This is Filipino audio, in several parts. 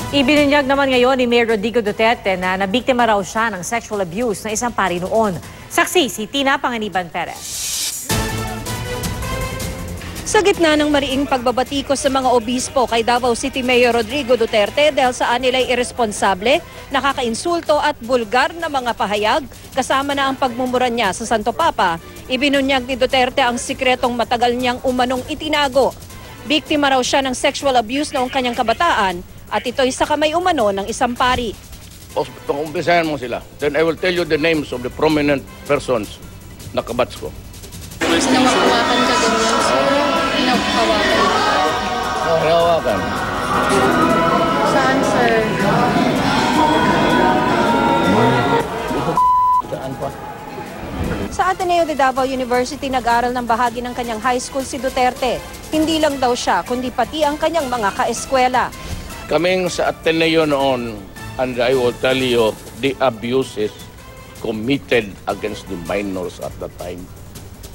Ibinunyag naman ngayon ni Mayor Rodrigo Duterte na nabiktima raw siya ng sexual abuse ng isang pari noon. Saksi si Tina Panganiban Perez. Sa gitna ng mariing pagbabatikos sa mga obispo kay Davao City Mayor Rodrigo Duterte dahil sa anilay irresponsable, nakakainsulto at bulgar na mga pahayag, kasama na ang pagmumura niya sa Santo Papa, ibinunyag ni Duterte ang sikretong matagal niyang umanong itinago. Biktima raw siya ng sexual abuse noong kanyang kabataan at ito'y sa kamay umano ng isang pari. Umpisahan mo sila. Then I will tell you the names of the prominent persons na kabats ko. Hinawakan ka ganyan, sir. Hinawakan. Hinawakan. Saan, sir? Saan pa? Sa Ateneo de Davao University nag-aral ng bahagi ng kanyang high school si Duterte. Hindi lang daw siya, kundi pati ang kanyang mga kaeskwela. Kaming sa Ateneo noon, and I will tell you the abuses committed against the minors at the time,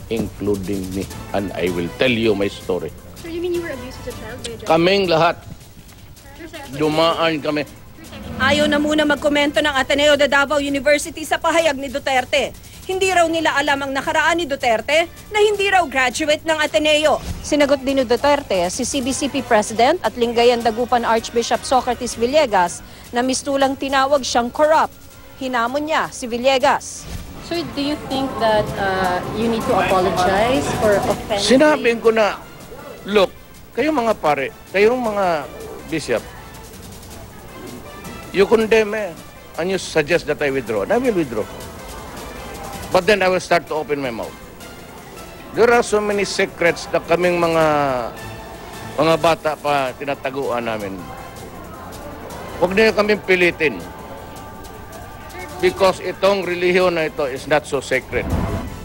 including me. And I will tell you my story. So you mean you were abused as a child? Kaming lahat, dumaan kami. Ayaw na muna magkomento ng Ateneo de Davao University sa pahayag ni Duterte. Hindi raw nila alam ang nakaraan ni Duterte na hindi raw graduate ng Ateneo. Sinagot din ni Duterte si CBCP President at Lingayen Dagupan Archbishop Socrates Villegas na mistulang tinawag siyang corrupt. Hinamon niya si Villegas. So do you think that you need to apologize for offending? Sinabi ko na, look, kayong mga pare, kayong mga bishop, you condemn me and you suggest that I withdraw. And I will withdraw. But then I will start to open my mouth. There are so many secrets na kaming mga bata pa tinataguan namin. Huwag niyo kaming pilitin. Because itong relihiyon na ito is not so sacred.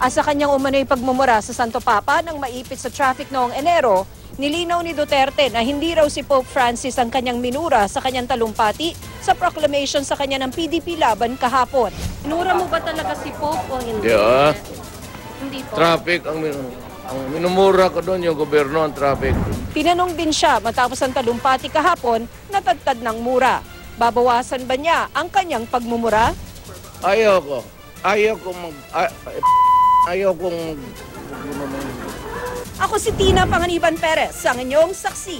Asa kanyang umano'y pagmumura sa Santo Papa nang maipit sa traffic noong Enero, nilinaw ni Duterte na hindi raw si Pope Francis ang kanyang minura sa kanyang talumpati sa proclamation sa kanya ng PDP laban kahapon. Minura mo ba talaga si Pope o hindi? Yeah. Hindi po. Traffic, ang minumura ko doon yung gobyerno, ang traffic. Tinanong din siya matapos ang talumpati kahapon na tagtad ng mura. Babawasan ba niya ang kanyang pagmumura? Ayaw ko. Ayaw kong Ako si Tina Panganiban Perez, ang inyong saksi.